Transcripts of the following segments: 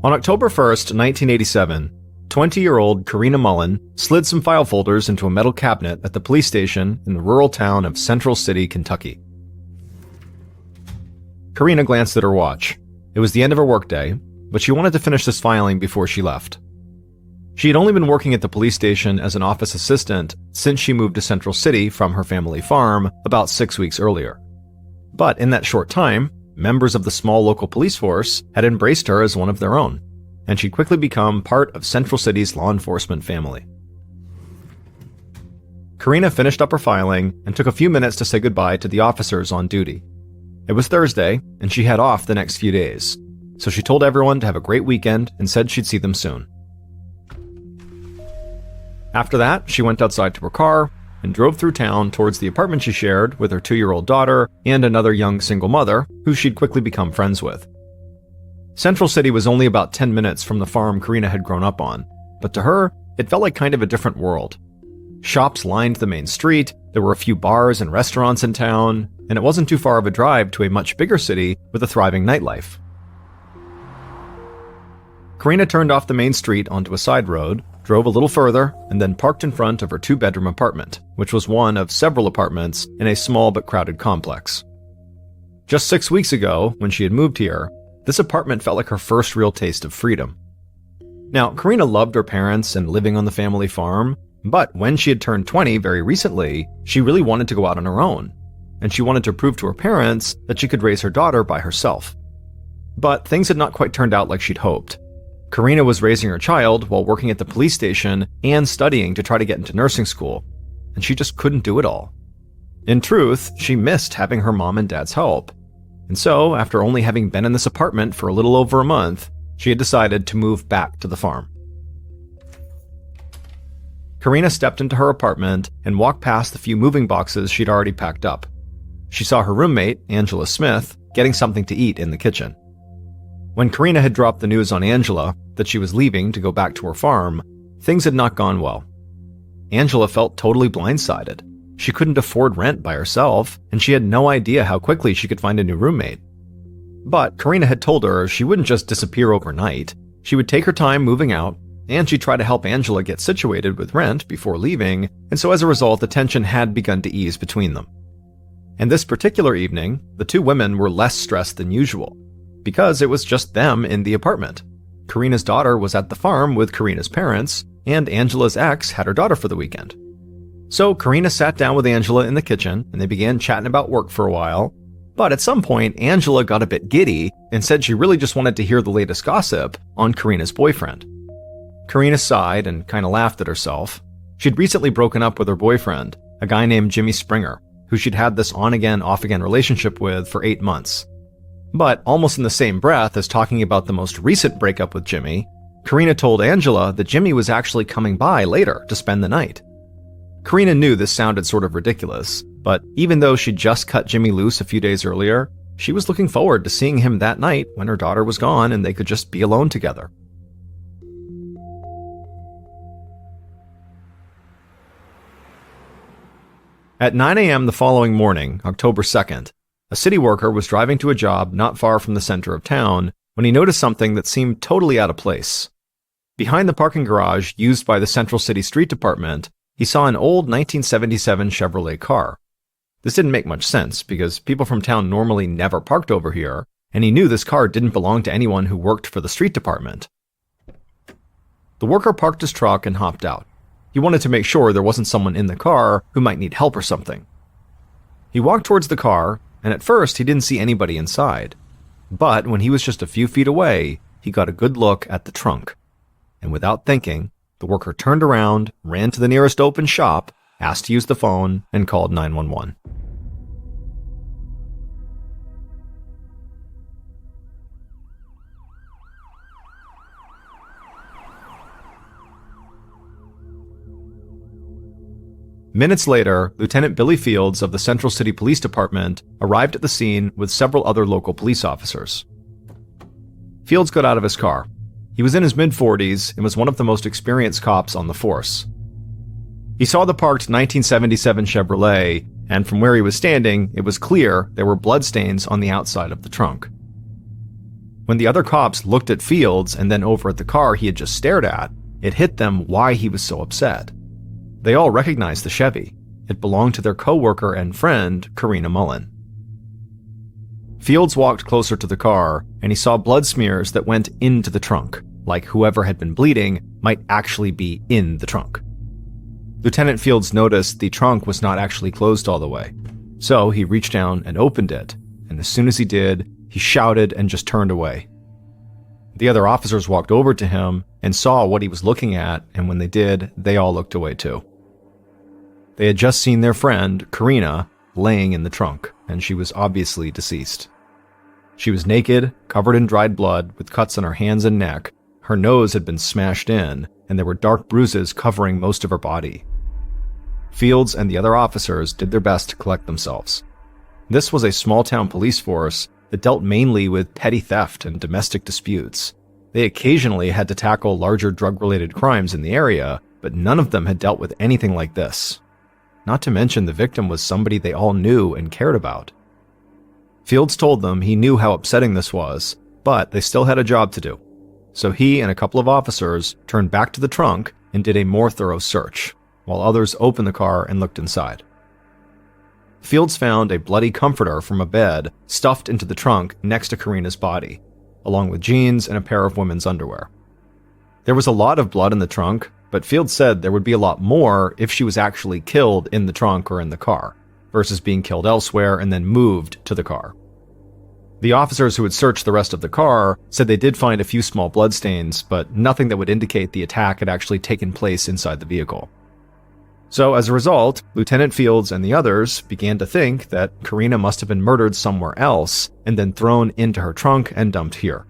On October 1st, 1987, 20-year-old Karina Mullen slid some file folders into a metal cabinet at the police station in the rural town of Central City, Kentucky. Karina glanced at her watch. It was the end of her workday, but she wanted to finish this filing before she left. She had only been working at the police station as an office assistant since she moved to Central City from her family farm about 6 weeks earlier. But in that short time, members of the small local police force had embraced her as one of their own, and she'd quickly become part of Central City's law enforcement family. Karina finished up her filing and took a few minutes to say goodbye to the officers on duty. It was Thursday, and she had off the next few days, so she told everyone to have a great weekend and said she'd see them soon. After that, she went outside to her car and drove through town towards the apartment she shared with her 2-year-old daughter and another young single mother who she'd quickly become friends with. Central City was only about 10 minutes from the farm Karina had grown up on, but to her, it felt like kind of a different world. Shops lined the main street, there were a few bars and restaurants in town, and it wasn't too far of a drive to a much bigger city with a thriving nightlife. Karina turned off the main street onto a side road, drove a little further, and then parked in front of her 2-bedroom apartment, which was one of several apartments in a small but crowded complex. Just 6 weeks ago, when she had moved here, this apartment felt like her first real taste of freedom. Now, Karina loved her parents and living on the family farm, but when she had turned 20 very recently, she really wanted to go out on her own, and she wanted to prove to her parents that she could raise her daughter by herself. But things had not quite turned out like she'd hoped. Karina was raising her child while working at the police station and studying to try to get into nursing school, and she just couldn't do it all. In truth, she missed having her mom and dad's help, and so, after only having been in this apartment for a little over a month, she had decided to move back to the farm. Karina stepped into her apartment and walked past the few moving boxes she'd already packed up. She saw her roommate, Angela Smith, getting something to eat in the kitchen. When Karina had dropped the news on Angela that she was leaving to go back to her farm, things had not gone well. Angela felt totally blindsided. She couldn't afford rent by herself, and she had no idea how quickly she could find a new roommate. But Karina had told her she wouldn't just disappear overnight. She would take her time moving out, and she'd try to help Angela get situated with rent before leaving, and so as a result, the tension had begun to ease between them. And this particular evening, the two women were less stressed than usual, because it was just them in the apartment. Karina's daughter was at the farm with Karina's parents, and Angela's ex had her daughter for the weekend. So Karina sat down with Angela in the kitchen, and they began chatting about work for a while. But at some point, Angela got a bit giddy and said she really just wanted to hear the latest gossip on Karina's boyfriend. Karina sighed and kind of laughed at herself. She'd recently broken up with her boyfriend, a guy named Jimmy Springer, who she'd had this on-again, off-again relationship with for 8 months. But almost in the same breath as talking about the most recent breakup with Jimmy, Karina told Angela that Jimmy was actually coming by later to spend the night. Karina knew this sounded sort of ridiculous, but even though she'd just cut Jimmy loose a few days earlier, she was looking forward to seeing him that night when her daughter was gone and they could just be alone together. At 9 a.m. the following morning, October 2nd, a city worker was driving to a job not far from the center of town when he noticed something that seemed totally out of place. Behind the parking garage used by the Central City Street Department, he saw an old 1977 Chevrolet car. This didn't make much sense because people from town normally never parked over here, and he knew this car didn't belong to anyone who worked for the street department. The worker parked his truck and hopped out. He wanted to make sure there wasn't someone in the car who might need help or something. He walked towards the car, and at first he didn't see anybody inside. But when he was just a few feet away, he got a good look at the trunk. And without thinking, the worker turned around, ran to the nearest open shop, asked to use the phone, and called 911. Minutes later, Lieutenant Billy Fields of the Central City Police Department arrived at the scene with several other local police officers. Fields got out of his car. He was in his mid-40s and was one of the most experienced cops on the force. He saw the parked 1977 Chevrolet, and from where he was standing, it was clear there were bloodstains on the outside of the trunk. When the other cops looked at Fields and then over at the car he had just stared at, it hit them why he was so upset. They all recognized the Chevy. It belonged to their co-worker and friend, Karina Mullen. Fields walked closer to the car, and he saw blood smears that went into the trunk, like whoever had been bleeding might actually be in the trunk. Lieutenant Fields noticed the trunk was not actually closed all the way, so he reached down and opened it, and as soon as he did, he shouted and just turned away. The other officers walked over to him and saw what he was looking at, and when they did, they all looked away too. They had just seen their friend, Karina, laying in the trunk, and she was obviously deceased. She was naked, covered in dried blood, with cuts on her hands and neck. Her nose had been smashed in, and there were dark bruises covering most of her body. Fields and the other officers did their best to collect themselves. This was a small-town police force that dealt mainly with petty theft and domestic disputes. They occasionally had to tackle larger drug-related crimes in the area, but none of them had dealt with anything like this. Not to mention the victim was somebody they all knew and cared about. Fields told them he knew how upsetting this was, but they still had a job to do. So he and a couple of officers turned back to the trunk and did a more thorough search, while others opened the car and looked inside. Fields found a bloody comforter from a bed stuffed into the trunk next to Karina's body, along with jeans and a pair of women's underwear. There was a lot of blood in the trunk, but Fields said there would be a lot more if she was actually killed in the trunk or in the car, versus being killed elsewhere and then moved to the car. The officers who had searched the rest of the car said they did find a few small bloodstains, but nothing that would indicate the attack had actually taken place inside the vehicle. So as a result, Lieutenant Fields and the others began to think that Karina must have been murdered somewhere else and then thrown into her trunk and dumped here.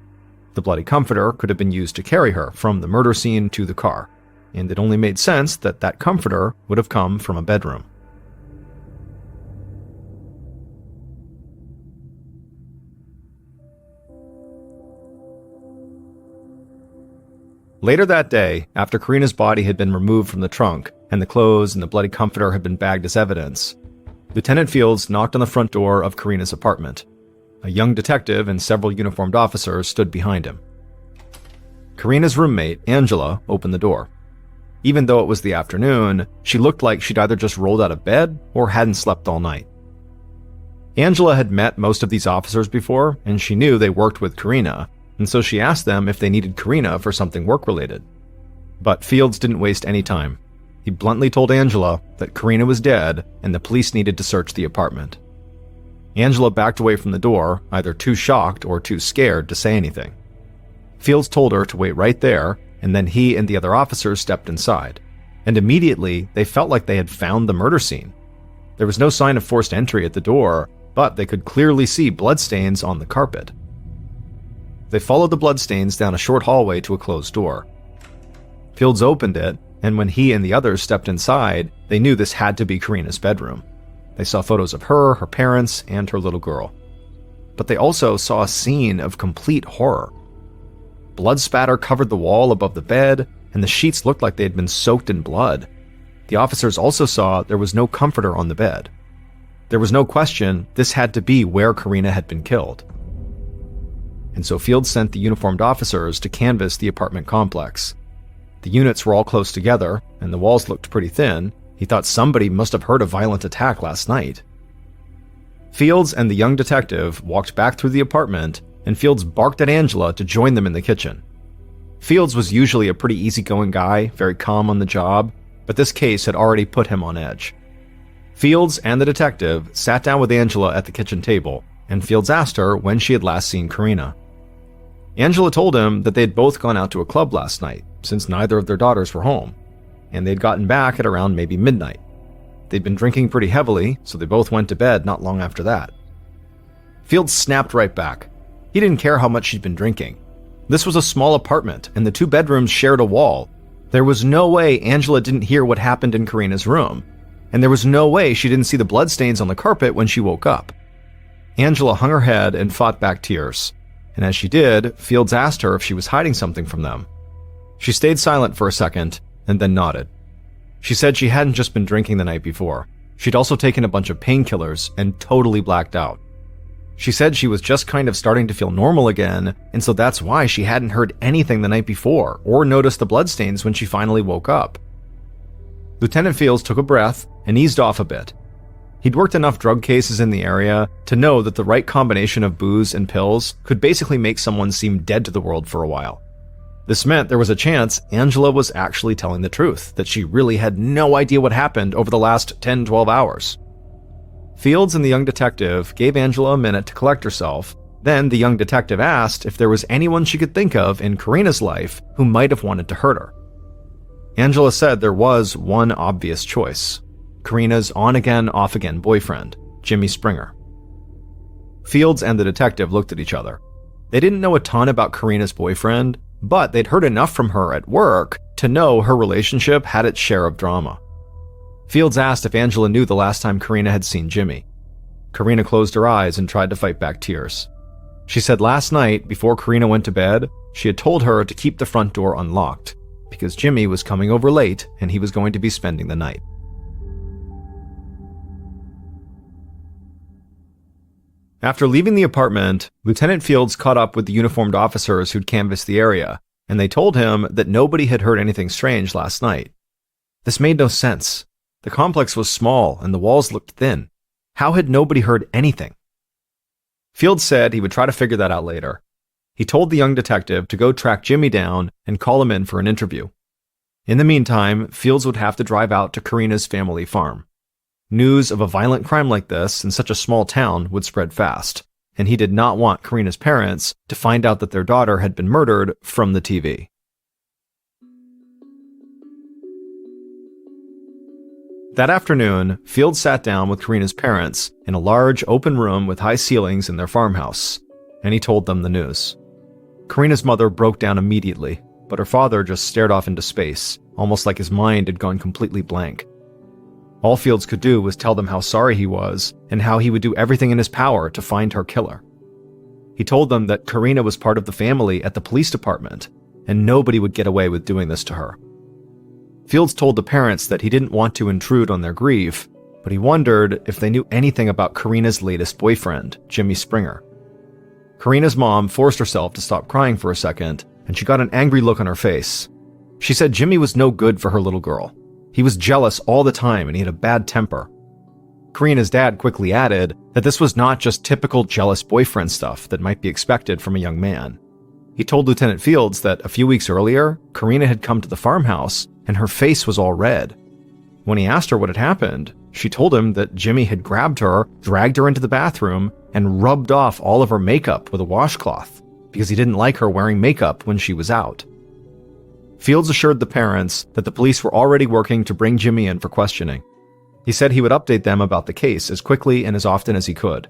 The bloody comforter could have been used to carry her from the murder scene to the car, and it only made sense that that comforter would have come from a bedroom. Later that day, after Karina's body had been removed from the trunk and the clothes and the bloody comforter had been bagged as evidence, Lieutenant Fields knocked on the front door of Karina's apartment. A young detective and several uniformed officers stood behind him. Karina's roommate, Angela, opened the door. Even though it was the afternoon, she looked like she'd either just rolled out of bed or hadn't slept all night. Angela had met most of these officers before, and she knew they worked with Karina, and so she asked them if they needed Karina for something work-related. But Fields didn't waste any time. He bluntly told Angela that Karina was dead and the police needed to search the apartment. Angela backed away from the door, either too shocked or too scared to say anything. Fields told her to wait right there, and then he and the other officers stepped inside. And immediately, they felt like they had found the murder scene. There was no sign of forced entry at the door, but they could clearly see bloodstains on the carpet. They followed the bloodstains down a short hallway to a closed door. Fields opened it, and when he and the others stepped inside, they knew this had to be Karina's bedroom. They saw photos of her, her parents, and her little girl. But they also saw a scene of complete horror. Blood spatter covered the wall above the bed, and the sheets looked like they had been soaked in blood. The officers also saw there was no comforter on the bed. There was no question this had to be where Karina had been killed. And so Fields sent the uniformed officers to canvass the apartment complex. The units were all close together, and the walls looked pretty thin. He thought somebody must have heard a violent attack last night. Fields and the young detective walked back through the apartment, and Fields barked at Angela to join them in the kitchen. Fields was usually a pretty easygoing guy, very calm on the job, but this case had already put him on edge. Fields and the detective sat down with Angela at the kitchen table, and Fields asked her when she had last seen Karina. Angela told him that they had both gone out to a club last night, since neither of their daughters were home, and they'd gotten back at around maybe midnight. They'd been drinking pretty heavily, so they both went to bed not long after that. Fields snapped right back. He didn't care how much she'd been drinking. This was a small apartment, and the two bedrooms shared a wall. There was no way Angela didn't hear what happened in Karina's room, and there was no way she didn't see the bloodstains on the carpet when she woke up. Angela hung her head and fought back tears, and as she did, Fields asked her if she was hiding something from them. She stayed silent for a second, and then nodded. She said she hadn't just been drinking the night before. She'd also taken a bunch of painkillers and totally blacked out. She said she was just kind of starting to feel normal again, and so that's why she hadn't heard anything the night before or noticed the bloodstains when she finally woke up. Lieutenant Fields took a breath and eased off a bit. He'd worked enough drug cases in the area to know that the right combination of booze and pills could basically make someone seem dead to the world for a while. This meant there was a chance Angela was actually telling the truth, that she really had no idea what happened over the last 10-12 hours. Fields and the young detective gave Angela a minute to collect herself. Then the young detective asked if there was anyone she could think of in Karina's life who might have wanted to hurt her. Angela said there was one obvious choice: Karina's on-again, off-again boyfriend, Jimmy Springer. Fields and the detective looked at each other. They didn't know a ton about Karina's boyfriend, but they'd heard enough from her at work to know her relationship had its share of drama. Fields asked if Angela knew the last time Karina had seen Jimmy. Karina closed her eyes and tried to fight back tears. She said last night, before Karina went to bed, she had told her to keep the front door unlocked, because Jimmy was coming over late and he was going to be spending the night. After leaving the apartment, Lieutenant Fields caught up with the uniformed officers who'd canvassed the area, and they told him that nobody had heard anything strange last night. This made no sense. The complex was small and the walls looked thin. How had nobody heard anything? Fields said he would try to figure that out later. He told the young detective to go track Jimmy down and call him in for an interview. In the meantime, Fields would have to drive out to Karina's family farm. News of a violent crime like this in such a small town would spread fast, and he did not want Karina's parents to find out that their daughter had been murdered from the TV. That afternoon, Fields sat down with Karina's parents in a large open room with high ceilings in their farmhouse, and he told them the news. Karina's mother broke down immediately, but her father just stared off into space, almost like his mind had gone completely blank. All Fields could do was tell them how sorry he was and how he would do everything in his power to find her killer. He told them that Karina was part of the family at the police department, and nobody would get away with doing this to her. Fields told the parents that he didn't want to intrude on their grief, but he wondered if they knew anything about Karina's latest boyfriend, Jimmy Springer. Karina's mom forced herself to stop crying for a second, and she got an angry look on her face. She said Jimmy was no good for her little girl. He was jealous all the time and he had a bad temper. Karina's dad quickly added that this was not just typical jealous boyfriend stuff that might be expected from a young man. He told Lieutenant Fields that a few weeks earlier, Karina had come to the farmhouse and her face was all red. When he asked her what had happened, she told him that Jimmy had grabbed her, dragged her into the bathroom, and rubbed off all of her makeup with a washcloth because he didn't like her wearing makeup when she was out. Fields assured the parents that the police were already working to bring Jimmy in for questioning. He said he would update them about the case as quickly and as often as he could.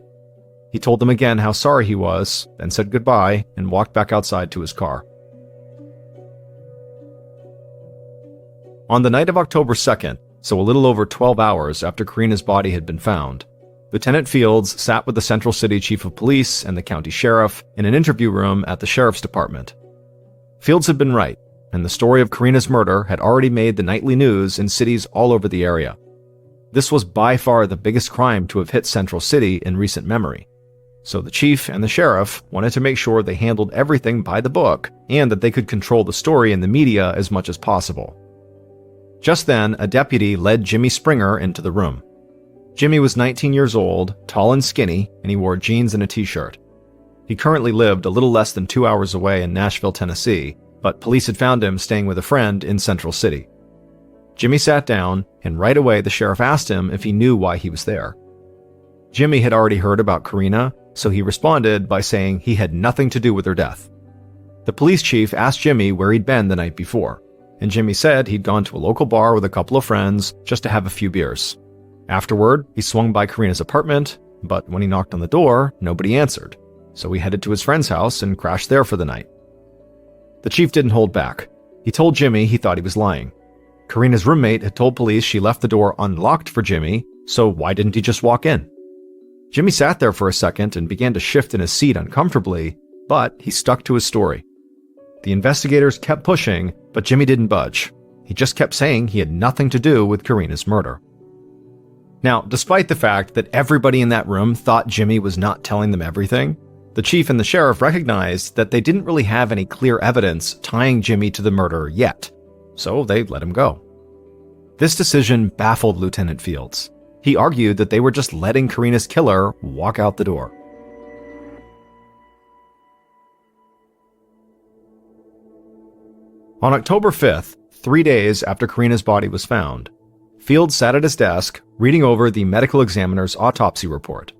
He told them again how sorry he was, then said goodbye and walked back outside to his car. On the night of October 2nd, so a little over 12 hours after Karina's body had been found, Lieutenant Fields sat with the Central City Chief of Police and the county sheriff in an interview room at the sheriff's department. Fields had been right, and the story of Karina's murder had already made the nightly news in cities all over the area. This was by far the biggest crime to have hit Central City in recent memory. So the chief and the sheriff wanted to make sure they handled everything by the book and that they could control the story in the media as much as possible. Just then, a deputy led Jimmy Springer into the room. Jimmy was 19 years old, tall and skinny, and he wore jeans and a t-shirt. He currently lived a little less than 2 hours away in Nashville, Tennessee, but police had found him staying with a friend in Central City. Jimmy sat down, and right away the sheriff asked him if he knew why he was there. Jimmy had already heard about Karina, so he responded by saying he had nothing to do with her death. The police chief asked Jimmy where he'd been the night before, and Jimmy said he'd gone to a local bar with a couple of friends just to have a few beers. Afterward, he swung by Karina's apartment, but when he knocked on the door, nobody answered, so he headed to his friend's house and crashed there for the night. The chief didn't hold back. He told Jimmy he thought he was lying. Karina's roommate had told police she left the door unlocked for Jimmy, so why didn't he just walk in? Jimmy sat there for a second and began to shift in his seat uncomfortably, but he stuck to his story. The investigators kept pushing, but Jimmy didn't budge. He just kept saying he had nothing to do with Karina's murder. Now, despite the fact that everybody in that room thought Jimmy was not telling them everything, the chief and the sheriff recognized that they didn't really have any clear evidence tying Jimmy to the murder yet, so they let him go. This decision baffled Lieutenant Fields. He argued that they were just letting Karina's killer walk out the door. On October 5th, 3 days after Karina's body was found, Fields sat at his desk reading over the medical examiner's autopsy report.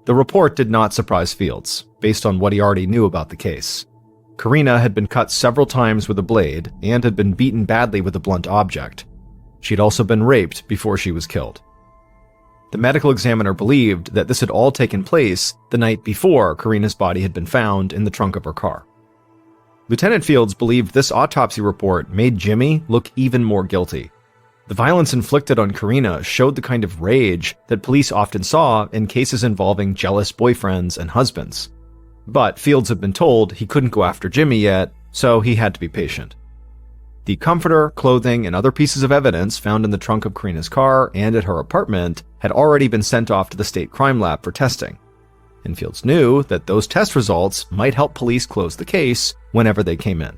The report did not surprise Fields, based on what he already knew about the case. Karina had been cut several times with a blade and had been beaten badly with a blunt object. She'd also been raped before she was killed. The medical examiner believed that this had all taken place the night before Karina's body had been found in the trunk of her car. Lieutenant Fields believed this autopsy report made Jimmy look even more guilty. The violence inflicted on Karina showed the kind of rage that police often saw in cases involving jealous boyfriends and husbands. But Fields had been told he couldn't go after Jimmy yet, so he had to be patient. The comforter, clothing, and other pieces of evidence found in the trunk of Karina's car and at her apartment had already been sent off to the state crime lab for testing. And Fields knew that those test results might help police close the case whenever they came in.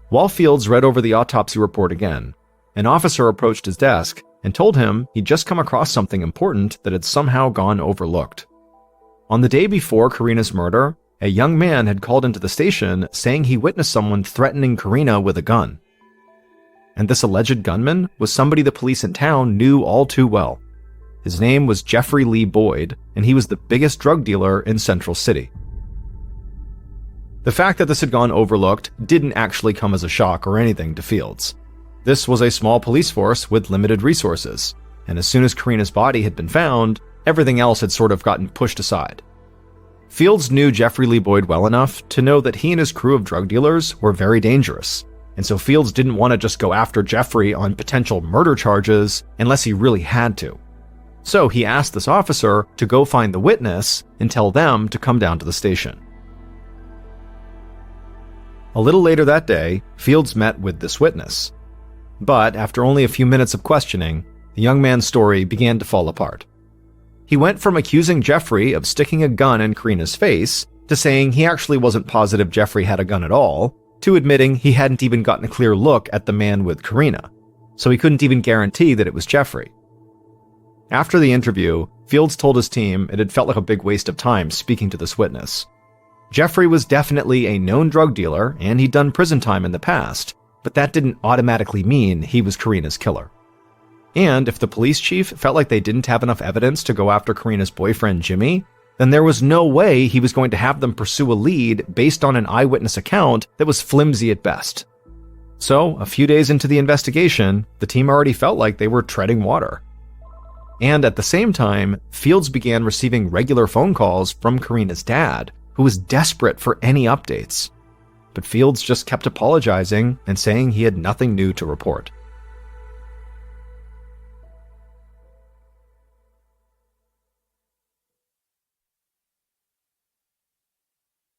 While Fields read over the autopsy report again, an officer approached his desk and told him he'd just come across something important that had somehow gone overlooked. On the day before Karina's murder, a young man had called into the station saying he witnessed someone threatening Karina with a gun. And this alleged gunman was somebody the police in town knew all too well. His name was Jeffrey Lee Boyd, and he was the biggest drug dealer in Central City. The fact that this had gone overlooked didn't actually come as a shock or anything to Fields. This was a small police force with limited resources, and as soon as Karina's body had been found, everything else had sort of gotten pushed aside. Fields knew Jeffrey Lee Boyd well enough to know that he and his crew of drug dealers were very dangerous, and so Fields didn't want to just go after Jeffrey on potential murder charges unless he really had to. So he asked this officer to go find the witness and tell them to come down to the station. A little later that day, Fields met with this witness. But after only a few minutes of questioning, the young man's story began to fall apart. He went from accusing Jeffrey of sticking a gun in Karina's face to saying he actually wasn't positive Jeffrey had a gun at all, to admitting he hadn't even gotten a clear look at the man with Karina, so he couldn't even guarantee that it was Jeffrey. After the interview, Fields told his team it had felt like a big waste of time speaking to this witness. Jeffrey was definitely a known drug dealer and he'd done prison time in the past, but that didn't automatically mean he was Karina's killer. And if the police chief felt like they didn't have enough evidence to go after Karina's boyfriend Jimmy, then there was no way he was going to have them pursue a lead based on an eyewitness account that was flimsy at best. So, a few days into the investigation, the team already felt like they were treading water. And at the same time, Fields began receiving regular phone calls from Karina's dad, who was desperate for any updates. But Fields just kept apologizing and saying he had nothing new to report.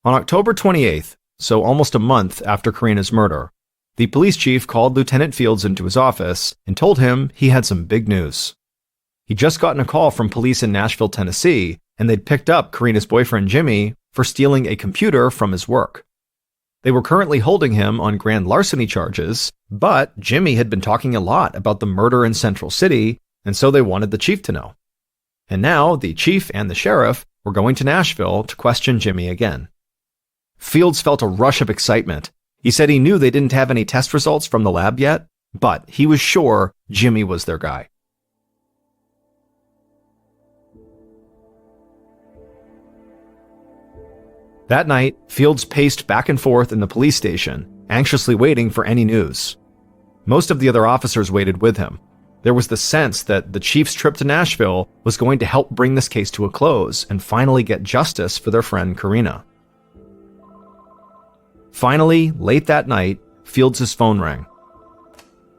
On October 28th, so almost a month after Karina's murder, the police chief called Lieutenant Fields into his office and told him he had some big news. He'd just gotten a call from police in Nashville, Tennessee, and they'd picked up Karina's boyfriend Jimmy for stealing a computer from his work. They were currently holding him on grand larceny charges, but Jimmy had been talking a lot about the murder in Central City, and so they wanted the chief to know. And now the chief and the sheriff were going to Nashville to question Jimmy again. Fields felt a rush of excitement. He said he knew they didn't have any test results from the lab yet, but he was sure Jimmy was their guy. That night, Fields paced back and forth in the police station, anxiously waiting for any news. Most of the other officers waited with him. There was the sense that the chief's trip to Nashville was going to help bring this case to a close and finally get justice for their friend Karina. Finally, late that night, Fields' phone rang.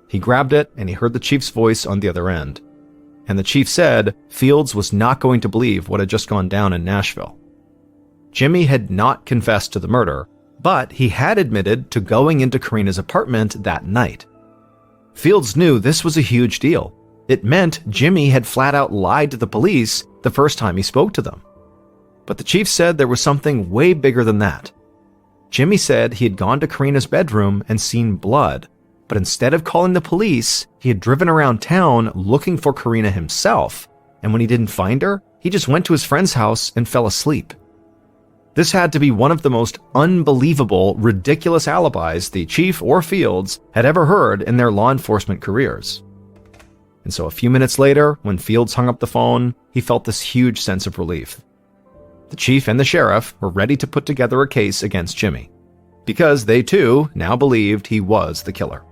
He grabbed it and he heard the chief's voice on the other end. And the chief said Fields was not going to believe what had just gone down in Nashville. Jimmy had not confessed to the murder, but he had admitted to going into Karina's apartment that night. Fields knew this was a huge deal. It meant Jimmy had flat out lied to the police the first time he spoke to them. But the chief said there was something way bigger than that. Jimmy said he had gone to Karina's bedroom and seen blood, but instead of calling the police, he had driven around town looking for Karina himself, and when he didn't find her, he just went to his friend's house and fell asleep. This had to be one of the most unbelievable, ridiculous alibis the chief or Fields had ever heard in their law enforcement careers. And so a few minutes later, when Fields hung up the phone, he felt this huge sense of relief. The chief and the sheriff were ready to put together a case against Jimmy, because they too now believed he was the killer.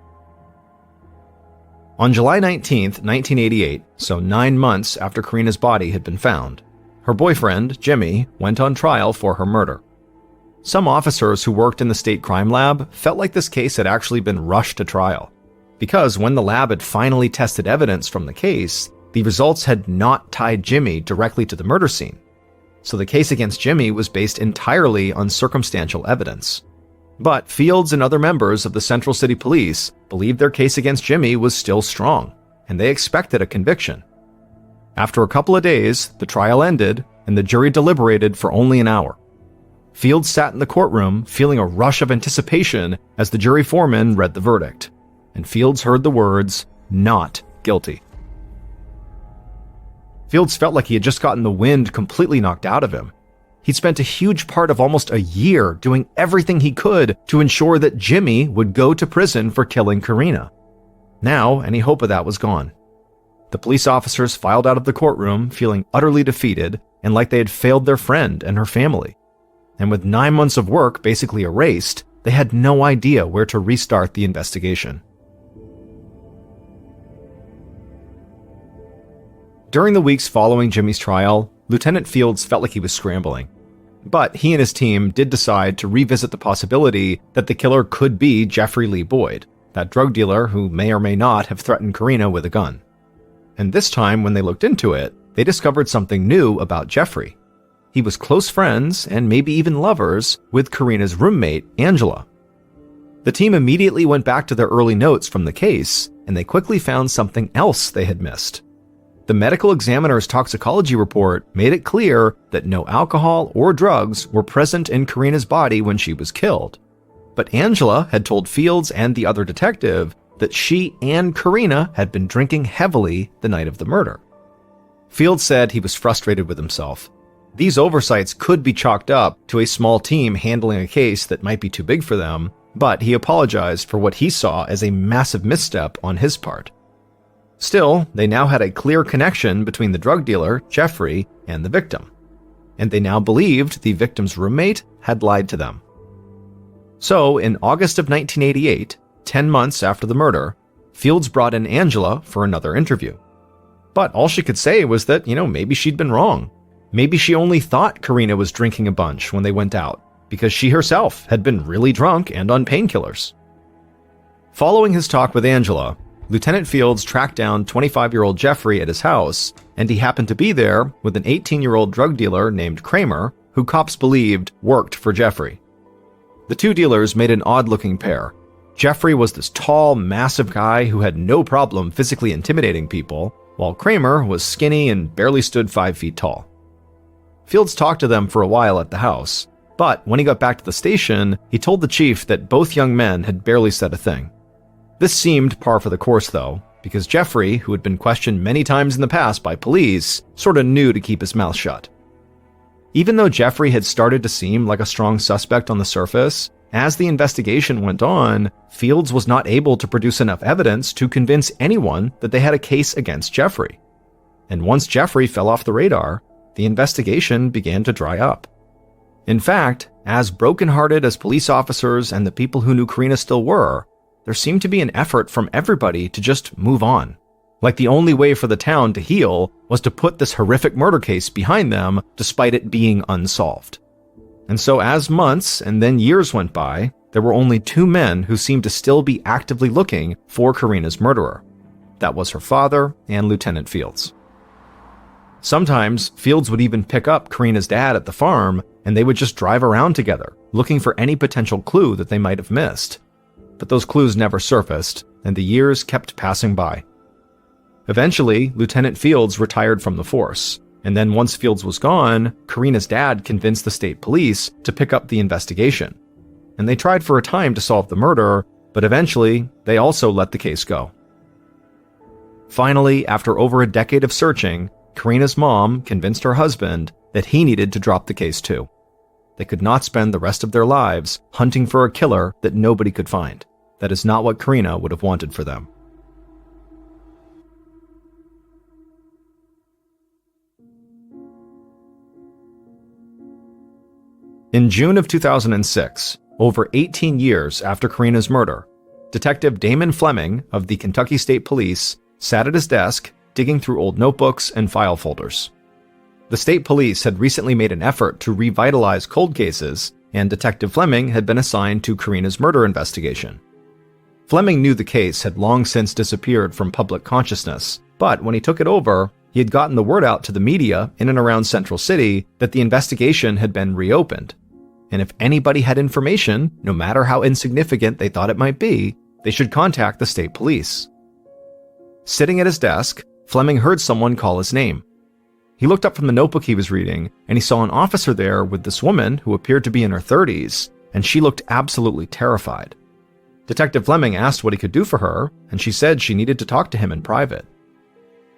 On July 19, 1988, so 9 months after Karina's body had been found, her boyfriend, Jimmy, went on trial for her murder. Some officers who worked in the state crime lab felt like this case had actually been rushed to trial, because when the lab had finally tested evidence from the case, the results had not tied Jimmy directly to the murder scene. So the case against Jimmy was based entirely on circumstantial evidence. But Fields and other members of the Central City Police believed their case against Jimmy was still strong, and they expected a conviction. After a couple of days, the trial ended, and the jury deliberated for only an hour. Fields sat in the courtroom feeling a rush of anticipation as the jury foreman read the verdict, and Fields heard the words, "Not guilty." Fields felt like he had just gotten the wind completely knocked out of him. He'd spent a huge part of almost a year doing everything he could to ensure that Jimmy would go to prison for killing Karina. Now, any hope of that was gone. The police officers filed out of the courtroom feeling utterly defeated and like they had failed their friend and her family. And with 9 months of work basically erased, they had no idea where to restart the investigation. During the weeks following Jimmy's trial, Lieutenant Fields felt like he was scrambling. But he and his team did decide to revisit the possibility that the killer could be Jeffrey Lee Boyd, that drug dealer who may or may not have threatened Karina with a gun. And this time, when they looked into it, they discovered something new about Jeffrey. He was close friends, and maybe even lovers, with Karina's roommate, Angela. The team immediately went back to their early notes from the case, and they quickly found something else they had missed. The medical examiner's toxicology report made it clear that no alcohol or drugs were present in Karina's body when she was killed. But Angela had told Fields and the other detective that she and Karina had been drinking heavily the night of the murder. Fields said he was frustrated with himself. These oversights could be chalked up to a small team handling a case that might be too big for them, but he apologized for what he saw as a massive misstep on his part. Still, they now had a clear connection between the drug dealer, Jeffrey, and the victim, and they now believed the victim's roommate had lied to them. So, in August of 1988, 10 months after the murder, Fields brought in Angela for another interview. But all she could say was that, maybe she'd been wrong. Maybe she only thought Karina was drinking a bunch when they went out, because she herself had been really drunk and on painkillers. Following his talk with Angela, Lieutenant Fields tracked down 25-year-old Jeffrey at his house, and he happened to be there with an 18-year-old drug dealer named Kramer, who cops believed worked for Jeffrey. The two dealers made an odd-looking pair. Jeffrey was this tall, massive guy who had no problem physically intimidating people, while Kramer was skinny and barely stood 5 feet tall. Fields talked to them for a while at the house, but when he got back to the station, he told the chief that both young men had barely said a thing. This seemed par for the course, though, because Jeffrey, who had been questioned many times in the past by police, sorta knew to keep his mouth shut. Even though Jeffrey had started to seem like a strong suspect on the surface, as the investigation went on, Fields was not able to produce enough evidence to convince anyone that they had a case against Jeffrey. And once Jeffrey fell off the radar, the investigation began to dry up. In fact, as brokenhearted as police officers and the people who knew Karina still were, there seemed to be an effort from everybody to just move on. Like the only way for the town to heal was to put this horrific murder case behind them, despite it being unsolved. And so as months and then years went by, there were only 2 men who seemed to still be actively looking for Karina's murderer. That was her father and Lieutenant Fields. Sometimes, Fields would even pick up Karina's dad at the farm, and they would just drive around together, looking for any potential clue that they might have missed. But those clues never surfaced, and the years kept passing by. Eventually, Lieutenant Fields retired from the force, and then once Fields was gone, Karina's dad convinced the state police to pick up the investigation. And they tried for a time to solve the murder, but eventually, they also let the case go. Finally, after over a decade of searching, Karina's mom convinced her husband that he needed to drop the case too. They could not spend the rest of their lives hunting for a killer that nobody could find. That is not what Karina would have wanted for them. In June of 2006, over 18 years after Karina's murder, Detective Damon Fleming of the Kentucky State Police sat at his desk digging through old notebooks and file folders. The state police had recently made an effort to revitalize cold cases, and Detective Fleming had been assigned to Karina's murder investigation. Fleming knew the case had long since disappeared from public consciousness, but when he took it over, he had gotten the word out to the media in and around Central City that the investigation had been reopened. And if anybody had information, no matter how insignificant they thought it might be, they should contact the state police. Sitting at his desk, Fleming heard someone call his name. He looked up from the notebook he was reading, and he saw an officer there with this woman who appeared to be in her 30s, and she looked absolutely terrified. Detective Fleming asked what he could do for her, and she said she needed to talk to him in private.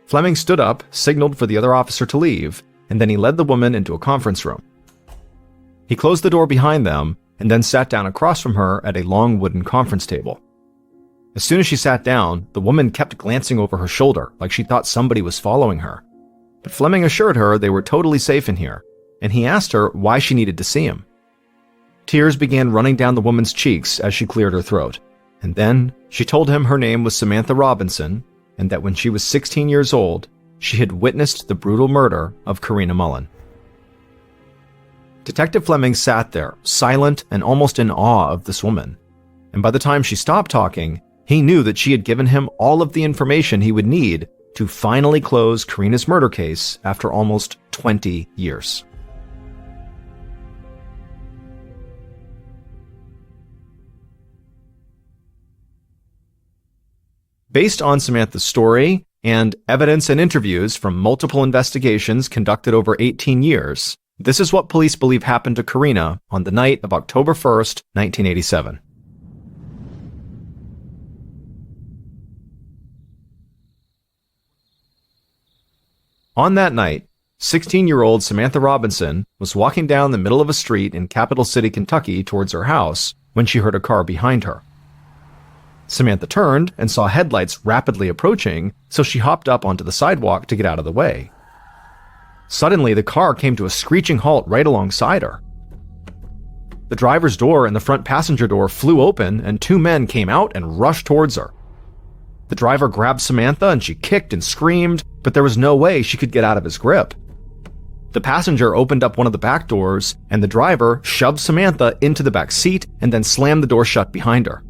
Fleming stood up, signaled for the other officer to leave, and then he led the woman into a conference room. He closed the door behind them, and then sat down across from her at a long wooden conference table. As soon as she sat down, the woman kept glancing over her shoulder like she thought somebody was following her. But Fleming assured her they were totally safe in here, and he asked her why she needed to see him. Tears began running down the woman's cheeks as she cleared her throat, and then she told him her name was Samantha Robinson, and that when she was 16 years old, she had witnessed the brutal murder of Karina Mullen. Detective Fleming sat there, silent and almost in awe of this woman, and by the time she stopped talking, he knew that she had given him all of the information he would need to finally close Karina's murder case after almost 20 years. Based on Samantha's story and evidence and interviews from multiple investigations conducted over 18 years, this is what police believe happened to Karina on the night of October 1st, 1987. On that night, 16-year-old Samantha Robinson was walking down the middle of a street in Capital City, Kentucky towards her house when she heard a car behind her. Samantha turned and saw headlights rapidly approaching, so she hopped up onto the sidewalk to get out of the way. Suddenly, the car came to a screeching halt right alongside her. The driver's door and the front passenger door flew open, and two men came out and rushed towards her. The driver grabbed Samantha and she kicked and screamed, but there was no way she could get out of his grip. The passenger opened up one of the back doors, and the driver shoved Samantha into the back seat and then slammed the door shut behind her.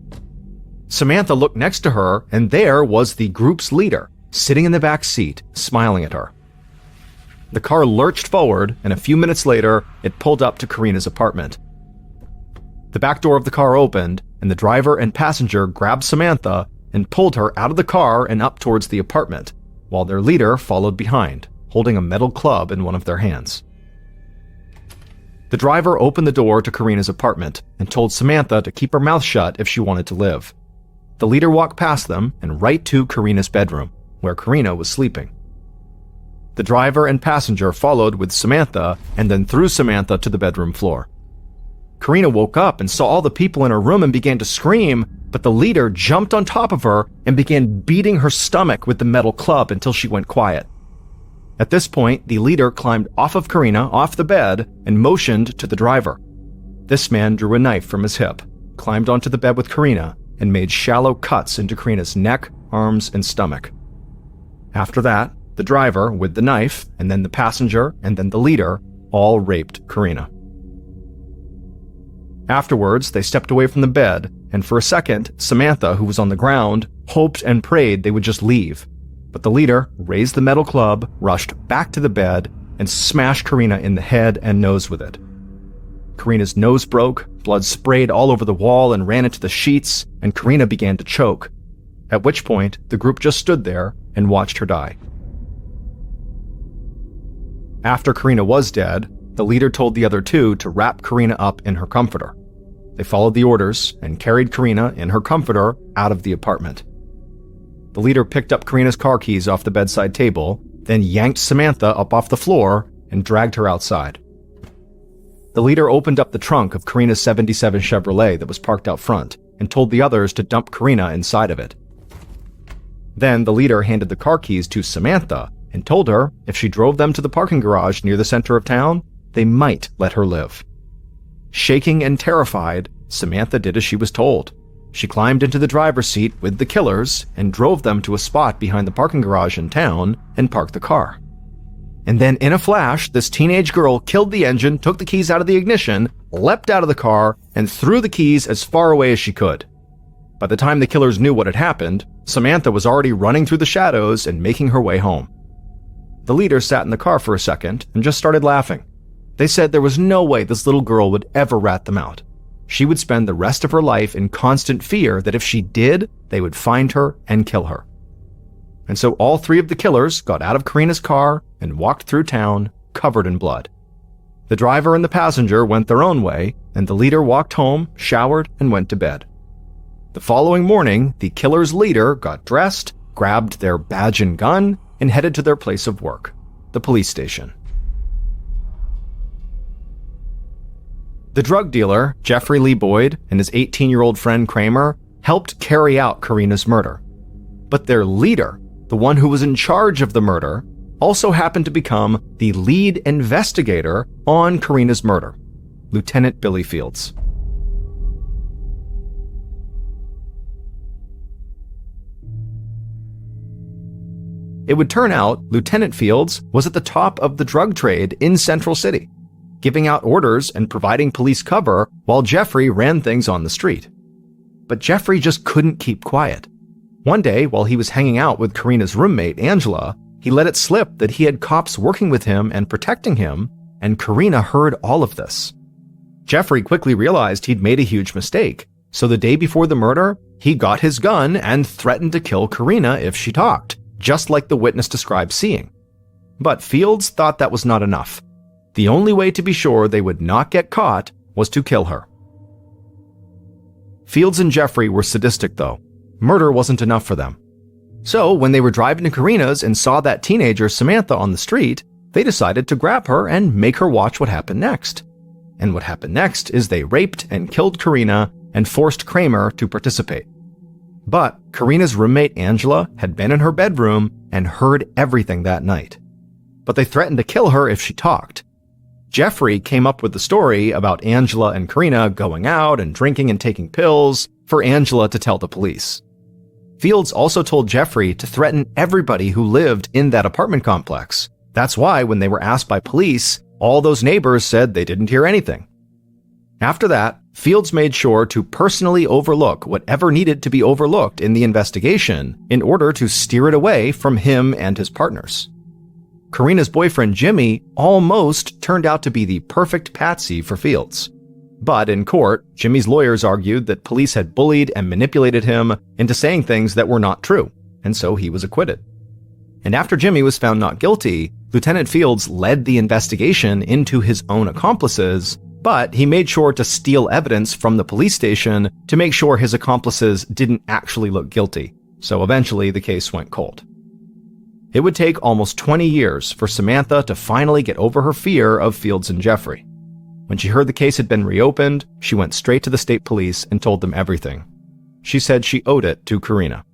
Samantha looked next to her, and there was the group's leader, sitting in the back seat, smiling at her. The car lurched forward, and a few minutes later, it pulled up to Karina's apartment. The back door of the car opened, and the driver and passenger grabbed Samantha and pulled her out of the car and up towards the apartment, while their leader followed behind, holding a metal club in one of their hands. The driver opened the door to Karina's apartment and told Samantha to keep her mouth shut if she wanted to live. The leader walked past them and right to Karina's bedroom, where Karina was sleeping. The driver and passenger followed with Samantha and then threw Samantha to the bedroom floor. Karina woke up and saw all the people in her room and began to scream, but the leader jumped on top of her and began beating her stomach with the metal club until she went quiet. At this point, the leader climbed off of Karina, off the bed, and motioned to the driver. This man drew a knife from his hip, climbed onto the bed with Karina, and made shallow cuts into Karina's neck, arms, and stomach. After that, the driver, with the knife, and then the passenger, and then the leader, all raped Karina. Afterwards, they stepped away from the bed, and for a second, Samantha, who was on the ground, hoped and prayed they would just leave. But the leader raised the metal club, rushed back to the bed, and smashed Karina in the head and nose with it. Karina's nose broke, blood sprayed all over the wall and ran into the sheets, and Karina began to choke. At which point, the group just stood there, and watched her die. After Karina was dead, the leader told the other two to wrap Karina up in her comforter. They followed the orders and carried Karina in her comforter out of the apartment. The leader picked up Karina's car keys off the bedside table, then yanked Samantha up off the floor and dragged her outside. The leader opened up the trunk of Karina's '77 Chevrolet that was parked out front and told the others to dump Karina inside of it. Then the leader handed the car keys to Samantha and told her if she drove them to the parking garage near the center of town, they might let her live. Shaking and terrified, Samantha did as she was told. She climbed into the driver's seat with the killers and drove them to a spot behind the parking garage in town and parked the car. And then in a flash, this teenage girl killed the engine, took the keys out of the ignition, leapt out of the car, and threw the keys as far away as she could. By the time the killers knew what had happened, Samantha was already running through the shadows and making her way home. The leaders sat in the car for a second and just started laughing. They said there was no way this little girl would ever rat them out. She would spend the rest of her life in constant fear that if she did, they would find her and kill her. And so all three of the killers got out of Karina's car and walked through town, covered in blood. The driver and the passenger went their own way, and the leader walked home, showered, and went to bed. The following morning, the killer's leader got dressed, grabbed their badge and gun, and headed to their place of work, the police station. The drug dealer, Jeffrey Lee Boyd, and his 18-year-old friend Kramer helped carry out Karina's murder. But their leader, the one who was in charge of the murder, also happened to become the lead investigator on Karina's murder, Lieutenant Billy Fields. It would turn out Lieutenant Fields was at the top of the drug trade in Central City, giving out orders and providing police cover while Jeffrey ran things on the street. But Jeffrey just couldn't keep quiet. One day, while he was hanging out with Karina's roommate, Angela, he let it slip that he had cops working with him and protecting him, and Karina heard all of this. Jeffrey quickly realized he'd made a huge mistake, so the day before the murder, he got his gun and threatened to kill Karina if she talked, just like the witness described seeing. But Fields thought that was not enough. The only way to be sure they would not get caught was to kill her. Fields and Jeffrey were sadistic, though. Murder wasn't enough for them. So when they were driving to Karina's and saw that teenager Samantha on the street, they decided to grab her and make her watch what happened next. And what happened next is they raped and killed Karina and forced Kramer to participate. But Karina's roommate Angela had been in her bedroom and heard everything that night. But they threatened to kill her if she talked. Jeffrey came up with the story about Angela and Karina going out and drinking and taking pills for Angela to tell the police. Fields also told Jeffrey to threaten everybody who lived in that apartment complex. That's why when they were asked by police, all those neighbors said they didn't hear anything. After that, Fields made sure to personally overlook whatever needed to be overlooked in the investigation in order to steer it away from him and his partners. Karina's boyfriend Jimmy almost turned out to be the perfect patsy for Fields. But in court, Jimmy's lawyers argued that police had bullied and manipulated him into saying things that were not true, and so he was acquitted. And after Jimmy was found not guilty, Lieutenant Fields led the investigation into his own accomplices, but he made sure to steal evidence from the police station to make sure his accomplices didn't actually look guilty, so eventually the case went cold. It would take almost 20 years for Samantha to finally get over her fear of Fields and Jeffrey. When she heard the case had been reopened, she went straight to the state police and told them everything. She said she owed it to Karina.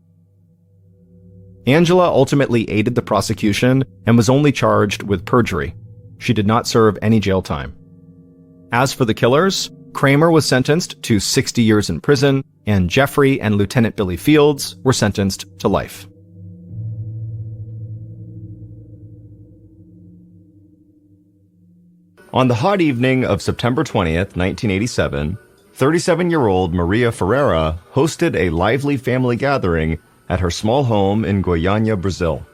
Angela ultimately aided the prosecution and was only charged with perjury. She did not serve any jail time. As for the killers, Kramer was sentenced to 60 years in prison, and Jeffrey and Lieutenant Billy Fields were sentenced to life. On the hot evening of September 20th, 1987, 37-year-old Maria Ferreira hosted a lively family gathering at her small home in Goiânia, Brazil.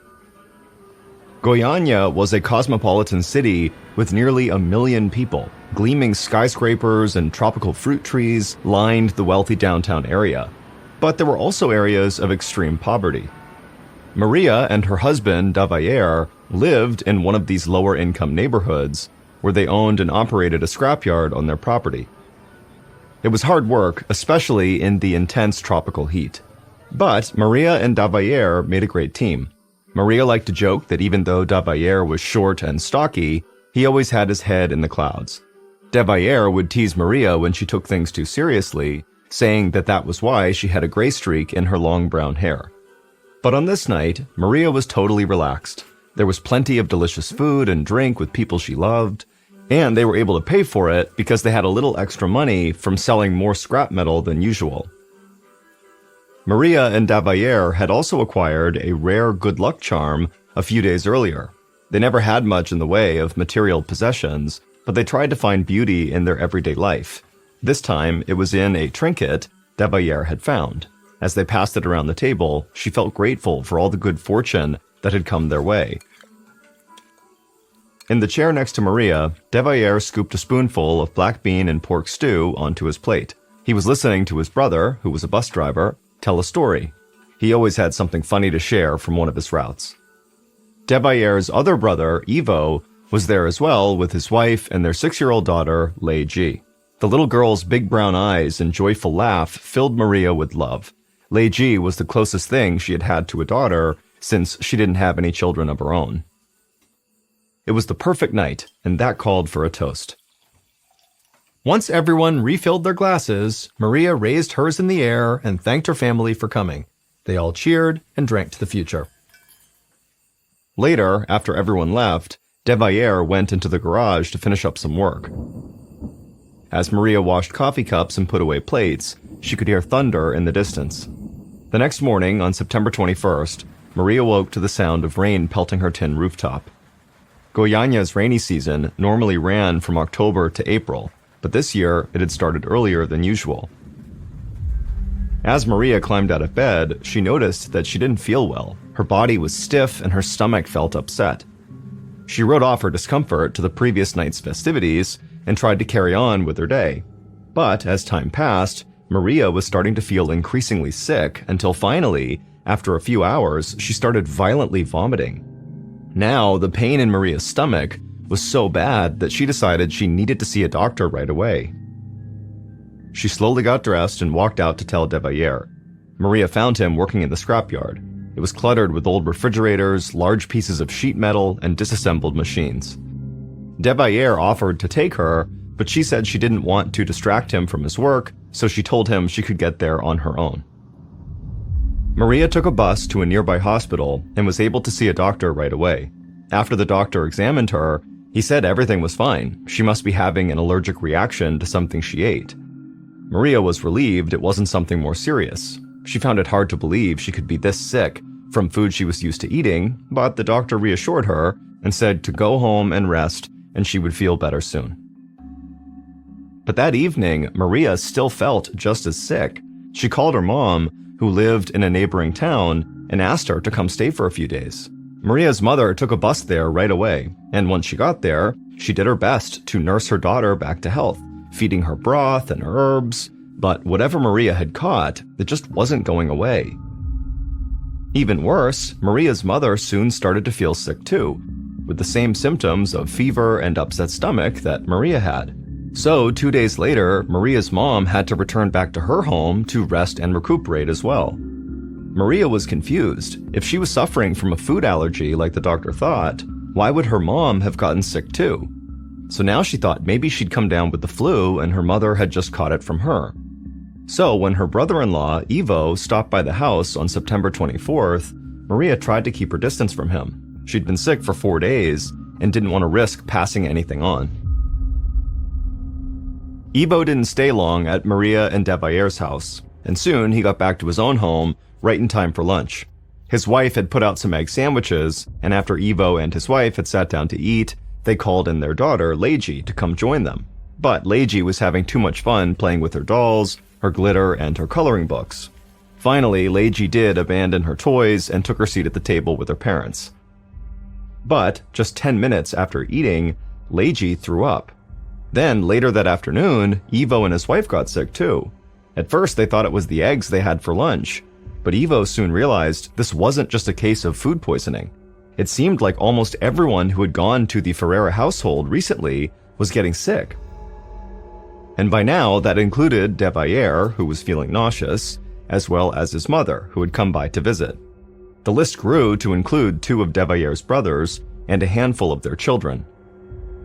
Goiânia was a cosmopolitan city with nearly 1 million people. Gleaming skyscrapers and tropical fruit trees lined the wealthy downtown area. But there were also areas of extreme poverty. Maria and her husband, Davayer, lived in one of these lower-income neighborhoods where they owned and operated a scrapyard on their property. It was hard work, especially in the intense tropical heat. But Maria and Davayer made a great team. Maria liked to joke that even though Davayer was short and stocky, he always had his head in the clouds. Davayer would tease Maria when she took things too seriously, saying that that was why she had a gray streak in her long brown hair. But on this night, Maria was totally relaxed. There was plenty of delicious food and drink with people she loved, and they were able to pay for it because they had a little extra money from selling more scrap metal than usual. Maria and Davayer had also acquired a rare good luck charm a few days earlier. They never had much in the way of material possessions, but they tried to find beauty in their everyday life. This time, it was in a trinket Davayer had found. As they passed it around the table, she felt grateful for all the good fortune that had come their way. In the chair next to Maria, Davayer scooped a spoonful of black bean and pork stew onto his plate. He was listening to his brother, who was a bus driver, tell a story. He always had something funny to share from one of his routes. Devayer's other brother, Ivo, was there as well with his wife and their 6-year-old daughter, Lei Ji. The little girl's big brown eyes and joyful laugh filled Maria with love. Lei Ji was the closest thing she had had to a daughter since she didn't have any children of her own. It was the perfect night, and that called for a toast. Once everyone refilled their glasses, Maria raised hers in the air and thanked her family for coming. They all cheered and drank to the future. Later, after everyone left, Davayer went into the garage to finish up some work. As Maria washed coffee cups and put away plates, she could hear thunder in the distance. The next morning, on September 21st, Maria woke to the sound of rain pelting her tin rooftop. Goiânia's rainy season normally ran from October to April, but this year it had started earlier than usual. As Maria climbed out of bed, she noticed that she didn't feel well. Her body was stiff and her stomach felt upset. She wrote off her discomfort to the previous night's festivities and tried to carry on with her day. But as time passed, Maria was starting to feel increasingly sick until finally, after a few hours, she started violently vomiting. Now, the pain in Maria's stomach was so bad that she decided she needed to see a doctor right away. She slowly got dressed and walked out to tell Davayer. Maria found him working in the scrapyard. It was cluttered with old refrigerators, large pieces of sheet metal, and disassembled machines. Davayer offered to take her, but she said she didn't want to distract him from his work, so she told him she could get there on her own. Maria took a bus to a nearby hospital and was able to see a doctor right away. After the doctor examined her, he said everything was fine. She must be having an allergic reaction to something she ate. Maria was relieved it wasn't something more serious. She found it hard to believe she could be this sick from food she was used to eating, but the doctor reassured her and said to go home and rest and she would feel better soon. But that evening, Maria still felt just as sick. She called her mom, who lived in a neighboring town, and asked her to come stay for a few days. Maria's mother took a bus there right away, and once she got there, she did her best to nurse her daughter back to health, feeding her broth and herbs, but whatever Maria had caught, it just wasn't going away. Even worse, Maria's mother soon started to feel sick too, with the same symptoms of fever and upset stomach that Maria had. So 2 days later, Maria's mom had to return back to her home to rest and recuperate as well. Maria was confused. If she was suffering from a food allergy like the doctor thought, why would her mom have gotten sick too? So now she thought maybe she'd come down with the flu and her mother had just caught it from her. So when her brother-in-law, Ivo, stopped by the house on September 24th, Maria tried to keep her distance from him. She'd been sick for 4 days and didn't want to risk passing anything on. Ivo didn't stay long at Maria and Davayer's house, and soon he got back to his own home right in time for lunch. His wife had put out some egg sandwiches, and after Ivo and his wife had sat down to eat, they called in their daughter, Lei Ji, to come join them. But Lei Ji was having too much fun playing with her dolls, her glitter, and her coloring books. Finally, Lei Ji did abandon her toys and took her seat at the table with her parents. But just 10 minutes after eating, Lei Ji threw up. Then, later that afternoon, Ivo and his wife got sick too. At first, they thought it was the eggs they had for lunch, But Ivo soon realized this wasn't just a case of food poisoning. It seemed like almost everyone who had gone to the Ferreira household recently was getting sick. And by now, that included de Valliere, who was feeling nauseous, as well as his mother, who had come by to visit. The list grew to include 2 of de Valliere's brothers and a handful of their children.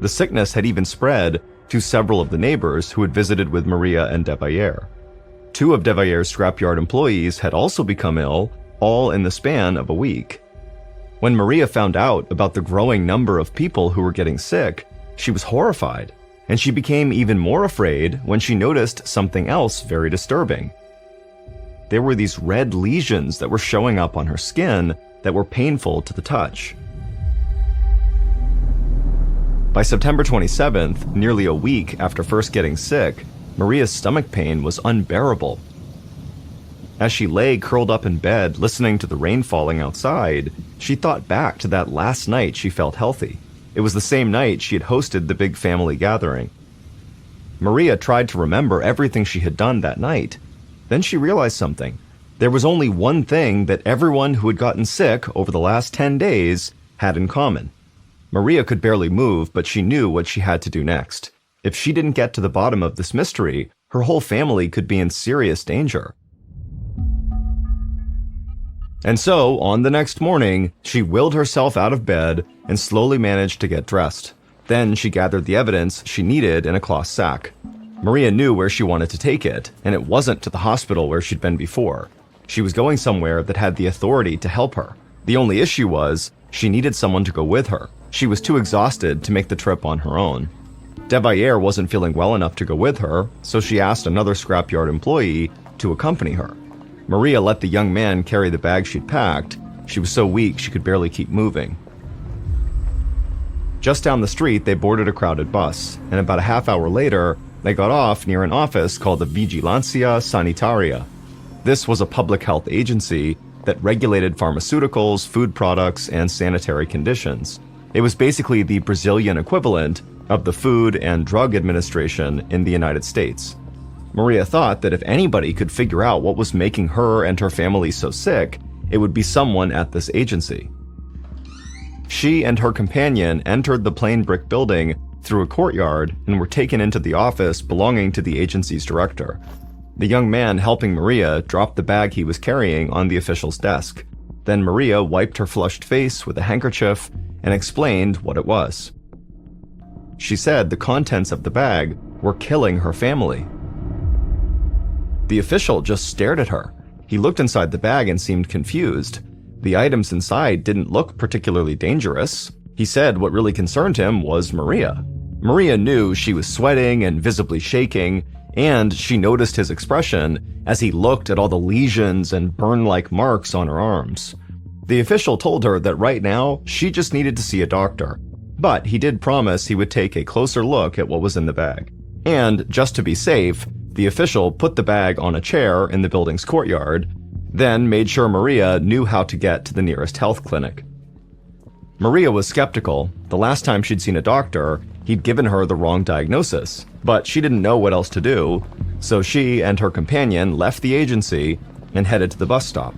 The sickness had even spread to several of the neighbors who had visited with Maria and de Valliere. 2 of de Valliere's scrapyard employees had also become ill, all in the span of a week. When Maria found out about the growing number of people who were getting sick, she was horrified, and she became even more afraid when she noticed something else very disturbing. There were these red lesions that were showing up on her skin that were painful to the touch. By September 27th, nearly a week after first getting sick, Maria's stomach pain was unbearable. As she lay curled up in bed listening to the rain falling outside, she thought back to that last night she felt healthy. It was the same night she had hosted the big family gathering. Maria tried to remember everything she had done that night. Then she realized something. There was only one thing that everyone who had gotten sick over the last 10 days had in common. Maria could barely move, but she knew what she had to do next. If she didn't get to the bottom of this mystery, her whole family could be in serious danger. And so, on the next morning, she willed herself out of bed and slowly managed to get dressed. Then she gathered the evidence she needed in a cloth sack. Maria knew where she wanted to take it, and it wasn't to the hospital where she'd been before. She was going somewhere that had the authority to help her. The only issue was, she needed someone to go with her. She was too exhausted to make the trip on her own. De Valliere wasn't feeling well enough to go with her, so she asked another scrapyard employee to accompany her. Maria let the young man carry the bag she'd packed. She was so weak she could barely keep moving. Just down the street, they boarded a crowded bus, and about a half hour later, they got off near an office called the Vigilancia Sanitaria. This was a public health agency that regulated pharmaceuticals, food products, and sanitary conditions. It was basically the Brazilian equivalent of the Food and Drug Administration in the United States. Maria thought that if anybody could figure out what was making her and her family so sick, it would be someone at this agency. She and her companion entered the plain brick building through a courtyard and were taken into the office belonging to the agency's director. The young man helping Maria dropped the bag he was carrying on the official's desk. Then Maria wiped her flushed face with a handkerchief and explained what it was. She said the contents of the bag were killing her family. The official just stared at her. He looked inside the bag and seemed confused. The items inside didn't look particularly dangerous. He said what really concerned him was Maria. Maria knew she was sweating and visibly shaking, and she noticed his expression as he looked at all the lesions and burn-like marks on her arms. The official told her that right now, she just needed to see a doctor, but he did promise he would take a closer look at what was in the bag. And, just to be safe, the official put the bag on a chair in the building's courtyard, then made sure Maria knew how to get to the nearest health clinic. Maria was skeptical. The last time she'd seen a doctor, he'd given her the wrong diagnosis, but she didn't know what else to do, so she and her companion left the agency and headed to the bus stop.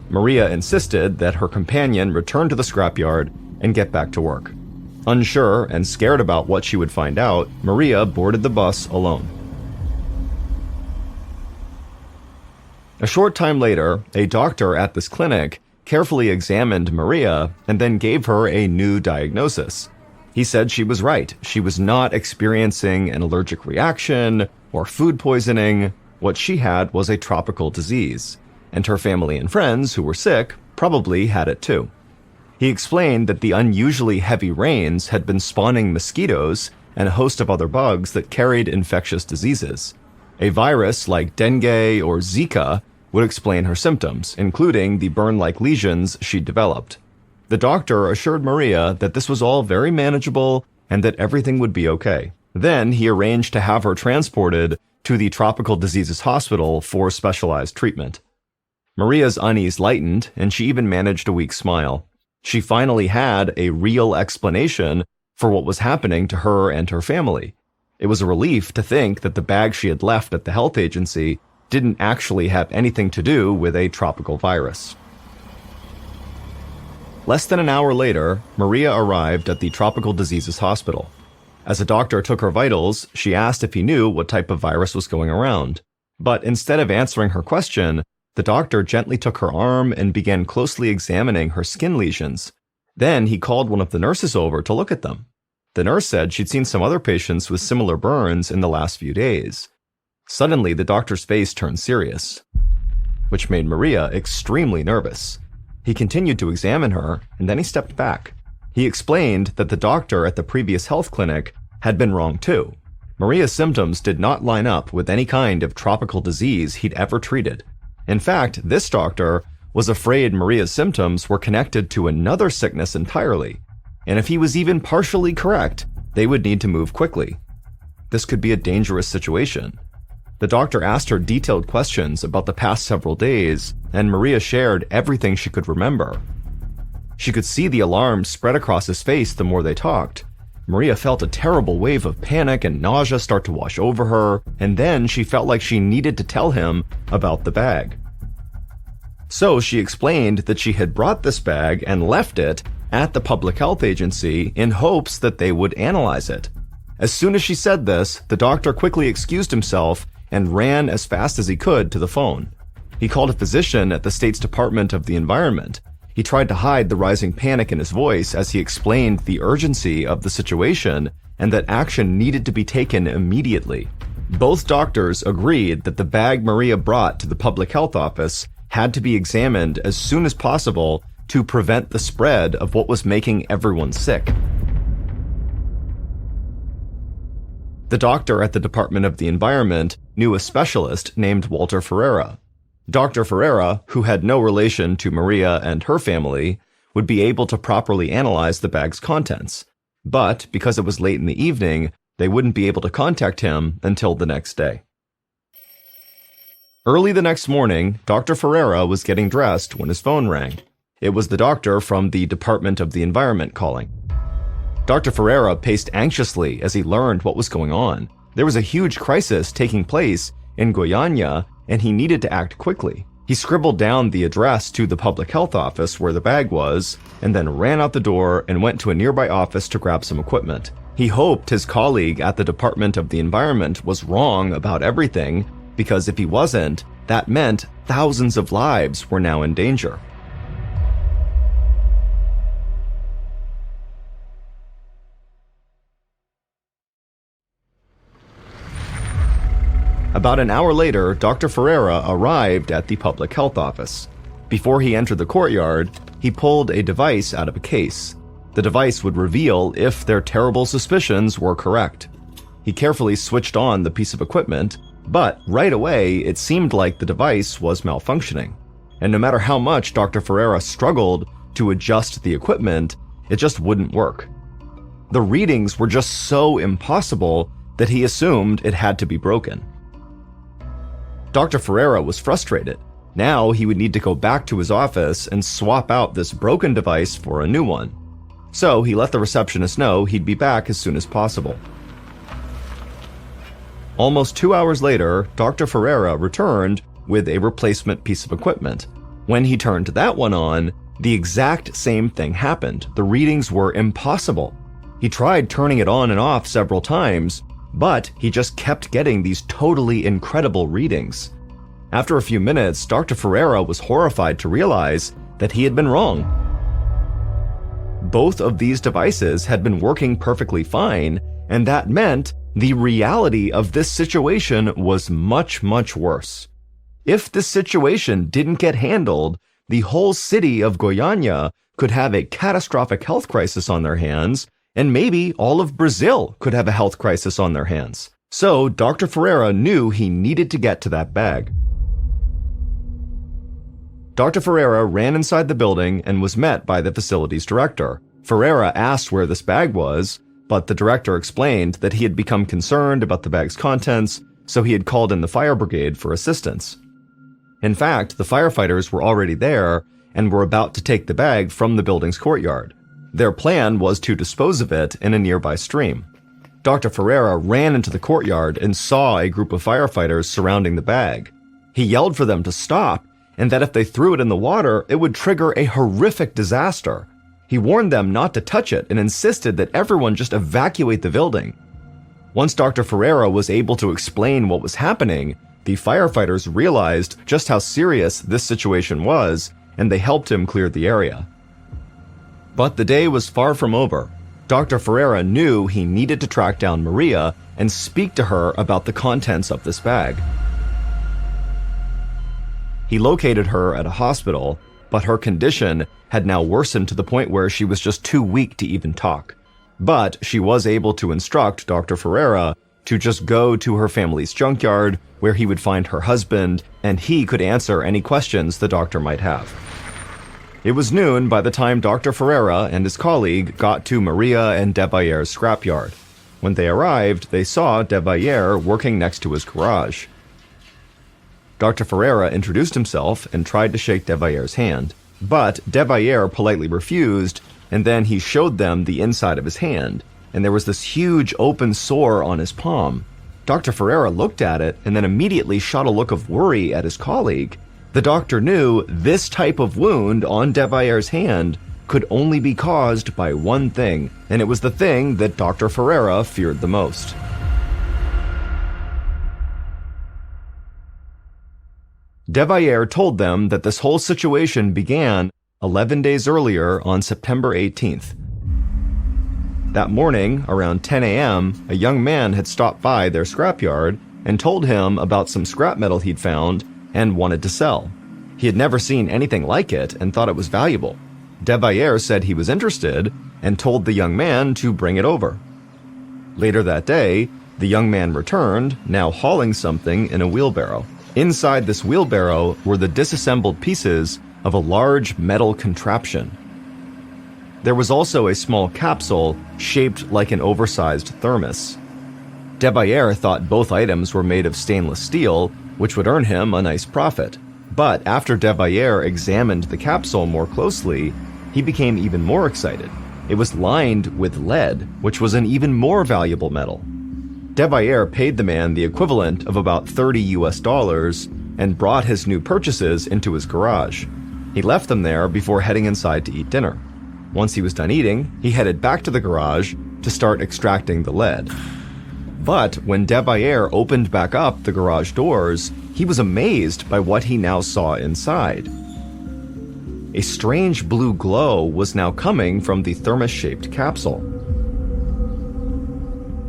Maria insisted that her companion return to the scrapyard and get back to work. Unsure and scared about what she would find out, Maria boarded the bus alone. A short time later, a doctor at this clinic carefully examined Maria and then gave her a new diagnosis. He said she was right. She was not experiencing an allergic reaction or food poisoning. What she had was a tropical disease, and her family and friends who were sick probably had it too. He explained that the unusually heavy rains had been spawning mosquitoes and a host of other bugs that carried infectious diseases. A virus like dengue or Zika would explain her symptoms, including the burn-like lesions she'd developed. The doctor assured Maria that this was all very manageable and that everything would be okay. Then he arranged to have her transported to the Tropical Diseases Hospital for specialized treatment. Maria's unease lightened, and she even managed a weak smile. She finally had a real explanation for what was happening to her and her family. It was a relief to think that the bag she had left at the health agency didn't actually have anything to do with a tropical virus. Less than an hour later, Maria arrived at the Tropical Diseases Hospital. As a doctor took her vitals, she asked if he knew what type of virus was going around. But instead of answering her question, the doctor gently took her arm and began closely examining her skin lesions. Then he called one of the nurses over to look at them. The nurse said she'd seen some other patients with similar burns in the last few days. Suddenly, the doctor's face turned serious, which made Maria extremely nervous. He continued to examine her, and then he stepped back. He explained that the doctor at the previous health clinic had been wrong too. Maria's symptoms did not line up with any kind of tropical disease he'd ever treated. In fact, this doctor was afraid Maria's symptoms were connected to another sickness entirely, and if he was even partially correct, they would need to move quickly. This could be a dangerous situation. The doctor asked her detailed questions about the past several days, and Maria shared everything she could remember. She could see the alarm spread across his face the more they talked. Maria felt a terrible wave of panic and nausea start to wash over her, and then she felt like she needed to tell him about the bag. So she explained that she had brought this bag and left it at the public health agency in hopes that they would analyze it. As soon as she said this, the doctor quickly excused himself and ran as fast as he could to the phone. He called a physician at the state's Department of the Environment. He tried to hide the rising panic in his voice as he explained the urgency of the situation and that action needed to be taken immediately. Both doctors agreed that the bag Maria brought to the public health office had to be examined as soon as possible to prevent the spread of what was making everyone sick. The doctor at the Department of the Environment knew a specialist named Walter Ferreira. Dr. Ferreira, who had no relation to Maria and her family, would be able to properly analyze the bag's contents. But because it was late in the evening, they wouldn't be able to contact him until the next day. Early the next morning, Dr. Ferreira was getting dressed when his phone rang. It was the doctor from the Department of the Environment calling. Dr. Ferreira paced anxiously as he learned what was going on. There was a huge crisis taking place in Goiânia, and he needed to act quickly. He scribbled down the address to the public health office where the bag was, and then ran out the door and went to a nearby office to grab some equipment. He hoped his colleague at the Department of the Environment was wrong about everything, because if he wasn't, that meant thousands of lives were now in danger. About an hour later, Dr. Ferreira arrived at the public health office. Before he entered the courtyard, he pulled a device out of a case. The device would reveal if their terrible suspicions were correct. He carefully switched on the piece of equipment, but right away it seemed like the device was malfunctioning. And no matter how much Dr. Ferreira struggled to adjust the equipment, it just wouldn't work. The readings were just so impossible that he assumed it had to be broken. Dr. Ferreira was frustrated. Now he would need to go back to his office and swap out this broken device for a new one. So he let the receptionist know he'd be back as soon as possible. Almost 2 hours later, Dr. Ferreira returned with a replacement piece of equipment. When he turned that one on, the exact same thing happened. The readings were impossible. He tried turning it on and off several times, but he just kept getting these totally incredible readings. After a few minutes, Dr. Ferreira was horrified to realize that he had been wrong. Both of these devices had been working perfectly fine, and that meant the reality of this situation was much, much worse. If this situation didn't get handled, the whole city of Goiânia could have a catastrophic health crisis on their hands, and maybe all of Brazil could have a health crisis on their hands. So Dr. Ferreira knew he needed to get to that bag. Dr. Ferreira ran inside the building and was met by the facility's director. Ferreira asked where this bag was, but the director explained that he had become concerned about the bag's contents, so he had called in the fire brigade for assistance. In fact, the firefighters were already there and were about to take the bag from the building's courtyard. Their plan was to dispose of it in a nearby stream. Dr. Ferreira ran into the courtyard and saw a group of firefighters surrounding the bag. He yelled for them to stop, and that if they threw it in the water, it would trigger a horrific disaster. He warned them not to touch it and insisted that everyone just evacuate the building. Once Dr. Ferreira was able to explain what was happening, the firefighters realized just how serious this situation was, and they helped him clear the area. But the day was far from over. Dr. Ferreira knew he needed to track down Maria and speak to her about the contents of this bag. He located her at a hospital, but her condition had now worsened to the point where she was just too weak to even talk. But she was able to instruct Dr. Ferreira to just go to her family's junkyard, where he would find her husband, and he could answer any questions the doctor might have. It was noon by the time Dr. Ferreira and his colleague got to Maria and Devaillere's scrapyard. When they arrived, they saw Devaillere working next to his garage. Dr. Ferreira introduced himself and tried to shake Devaillere's hand, but Devaillere politely refused, and then he showed them the inside of his hand, and there was this huge open sore on his palm. Dr. Ferreira looked at it and then immediately shot a look of worry at his colleague. The doctor knew this type of wound on Devaillere's hand could only be caused by one thing, and it was the thing that Dr. Ferreira feared the most. Devaillere told them that this whole situation began 11 days earlier on September 18th. That morning, around 10 a.m., a young man had stopped by their scrapyard and told him about some scrap metal he'd found and wanted to sell. He had never seen anything like it and thought it was valuable. Devaillere said he was interested and told the young man to bring it over. Later that day, the young man returned, now hauling something in a wheelbarrow. Inside this wheelbarrow were the disassembled pieces of a large metal contraption. There was also a small capsule shaped like an oversized thermos. Devaillere thought both items were made of stainless steel, which would earn him a nice profit. But after Devaillere examined the capsule more closely, he became even more excited. It was lined with lead, which was an even more valuable metal. Devaillere paid the man the equivalent of about $30 and brought his new purchases into his garage. He left them there before heading inside to eat dinner. Once he was done eating, he headed back to the garage to start extracting the lead. But when Devaillere opened back up the garage doors, he was amazed by what he now saw inside. A strange blue glow was now coming from the thermos-shaped capsule.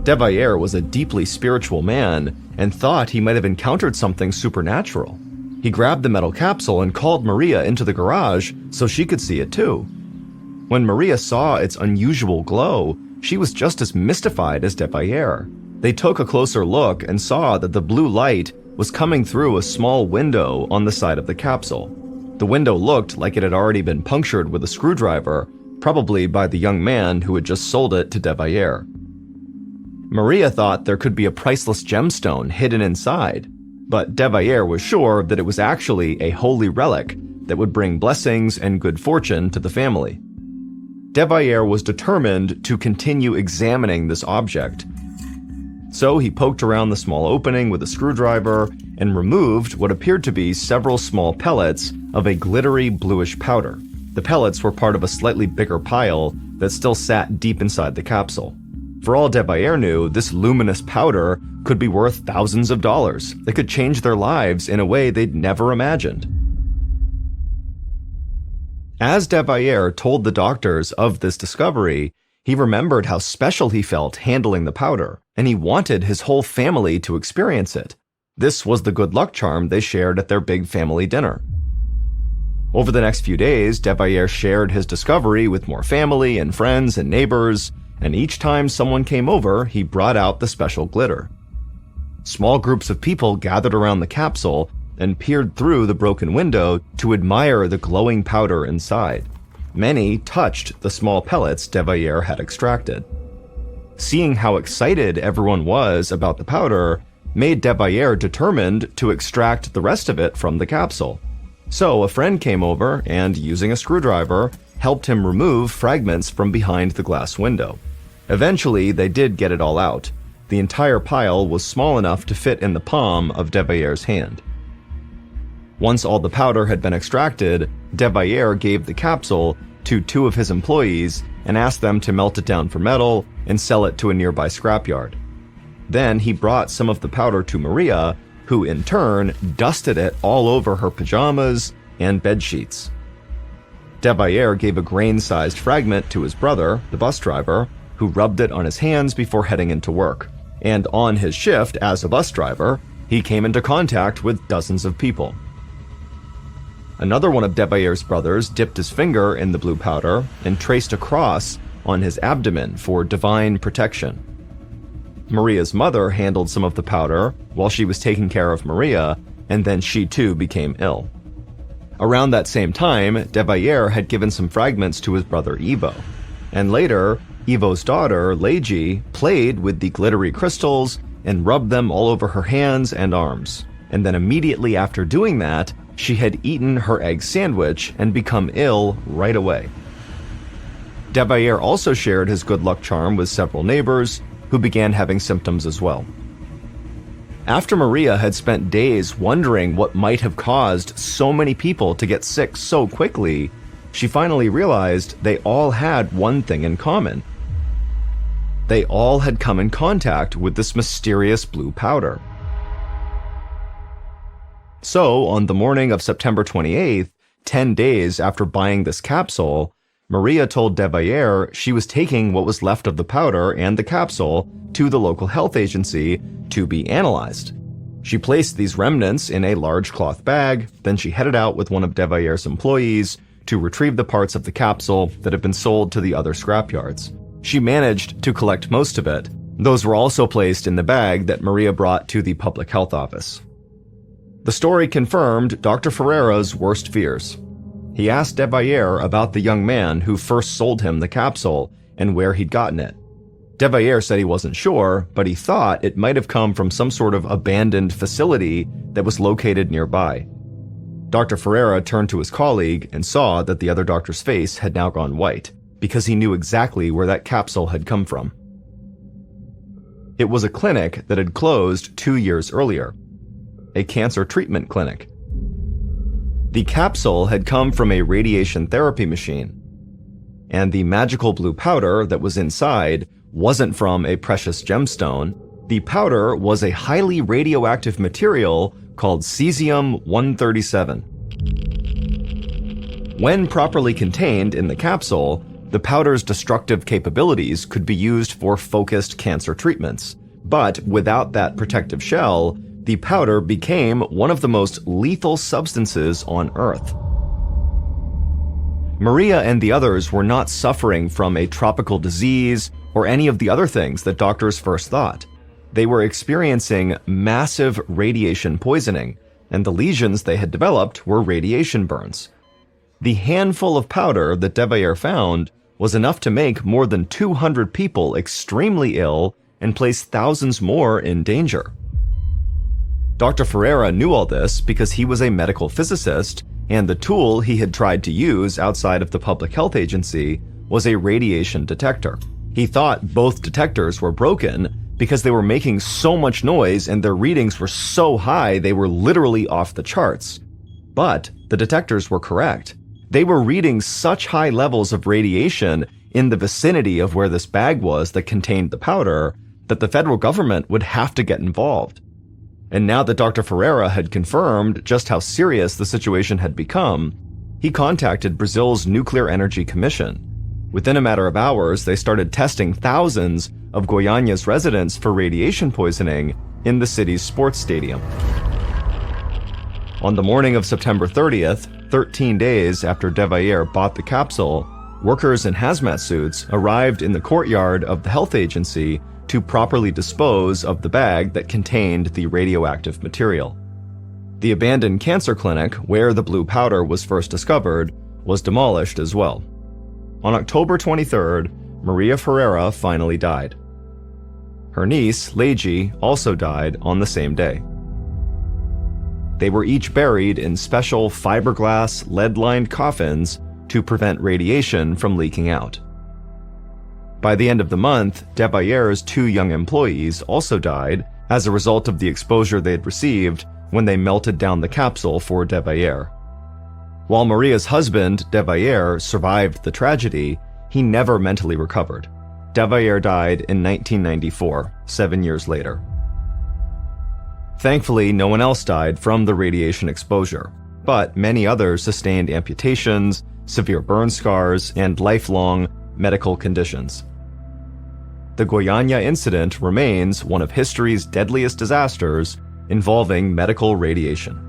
Devaillere was a deeply spiritual man and thought he might have encountered something supernatural. He grabbed the metal capsule and called Maria into the garage so she could see it too. When Maria saw its unusual glow, she was just as mystified as Devaillere. They took a closer look and saw that the blue light was coming through a small window on the side of the capsule. The window looked like it had already been punctured with a screwdriver, probably by the young man who had just sold it to Devaillere. Maria thought there could be a priceless gemstone hidden inside, but Devaillere was sure that it was actually a holy relic that would bring blessings and good fortune to the family. Devaillere was determined to continue examining this object. So he poked around the small opening with a screwdriver and removed what appeared to be several small pellets of a glittery bluish powder. The pellets were part of a slightly bigger pile that still sat deep inside the capsule. For all Devaillere knew, this luminous powder could be worth thousands of dollars. It could change their lives in a way they'd never imagined. As Devaillere told the doctors of this discovery, he remembered how special he felt handling the powder, and he wanted his whole family to experience it. This was the good luck charm they shared at their big family dinner. Over the next few days, Devaillere shared his discovery with more family and friends and neighbors, and each time someone came over, he brought out the special glitter. Small groups of people gathered around the capsule and peered through the broken window to admire the glowing powder inside. Many touched the small pellets Devaillere had extracted. Seeing how excited everyone was about the powder made Devaillere determined to extract the rest of it from the capsule. So a friend came over and, using a screwdriver, helped him remove fragments from behind the glass window. Eventually, they did get it all out. The entire pile was small enough to fit in the palm of Devaillere's hand. Once all the powder had been extracted, Devayer gave the capsule to 2 of his employees and asked them to melt it down for metal and sell it to a nearby scrapyard. Then he brought some of the powder to Maria, who in turn dusted it all over her pajamas and bed sheets. Devayer gave a grain-sized fragment to his brother, the bus driver, who rubbed it on his hands before heading into work. And on his shift as a bus driver, he came into contact with dozens of people. Another one of Devayer's brothers dipped his finger in the blue powder and traced a cross on his abdomen for divine protection. Maria's mother handled some of the powder while she was taking care of Maria, and then she too became ill. Around that same time, Devayer had given some fragments to his brother Ivo, and later, Ivo's daughter, Leiji, played with the glittery crystals and rubbed them all over her hands and arms. And then immediately after doing that, she had eaten her egg sandwich and become ill right away. Devayer also shared his good luck charm with several neighbors, who began having symptoms as well. After Maria had spent days wondering what might have caused so many people to get sick so quickly, she finally realized they all had one thing in common. They all had come in contact with this mysterious blue powder. So, on the morning of September 28th, 10 days after buying this capsule, Maria told Devayer she was taking what was left of the powder and the capsule to the local health agency to be analyzed. She placed these remnants in a large cloth bag, then she headed out with one of Devayer's employees to retrieve the parts of the capsule that had been sold to the other scrapyards. She managed to collect most of it. Those were also placed in the bag that Maria brought to the public health office. The story confirmed Dr. Ferreira's worst fears. He asked Devayer about the young man who first sold him the capsule and where he'd gotten it. Devayer said he wasn't sure, but he thought it might have come from some sort of abandoned facility that was located nearby. Dr. Ferreira turned to his colleague and saw that the other doctor's face had now gone white, because he knew exactly where that capsule had come from. It was a clinic that had closed 2 years earlier, a cancer treatment clinic. The capsule had come from a radiation therapy machine, and the magical blue powder that was inside wasn't from a precious gemstone. The powder was a highly radioactive material called cesium-137. When properly contained in the capsule, the powder's destructive capabilities could be used for focused cancer treatments. But without that protective shell, the powder became one of the most lethal substances on Earth. Maria and the others were not suffering from a tropical disease or any of the other things that doctors first thought. They were experiencing massive radiation poisoning, and the lesions they had developed were radiation burns. The handful of powder that Devayer found was enough to make more than 200 people extremely ill and place thousands more in danger. Dr. Ferreira knew all this because he was a medical physicist, and the tool he had tried to use outside of the public health agency was a radiation detector. He thought both detectors were broken because they were making so much noise and their readings were so high they were literally off the charts. But the detectors were correct. They were reading such high levels of radiation in the vicinity of where this bag was that contained the powder that the federal government would have to get involved. And now that Dr. Ferreira had confirmed just how serious the situation had become, he contacted Brazil's Nuclear Energy Commission. Within a matter of hours, they started testing thousands of Goiânia's residents for radiation poisoning in the city's sports stadium. On the morning of September 30th, 13 days after Devayer bought the capsule, workers in hazmat suits arrived in the courtyard of the health agency to properly dispose of the bag that contained the radioactive material. The abandoned cancer clinic, where the blue powder was first discovered, was demolished as well. On October 23rd, Maria Ferreira finally died. Her niece, Leiji, also died on the same day. They were each buried in special fiberglass, lead-lined coffins to prevent radiation from leaking out. By the end of the month, Devayer's 2 young employees also died as a result of the exposure they had received when they melted down the capsule for Devayer. While Maria's husband, Devayer, survived the tragedy, he never mentally recovered. Devayer died in 1994, 7 years later. Thankfully, no one else died from the radiation exposure, but many others sustained amputations, severe burn scars, and lifelong medical conditions. The Goiânia incident remains one of history's deadliest disasters involving medical radiation.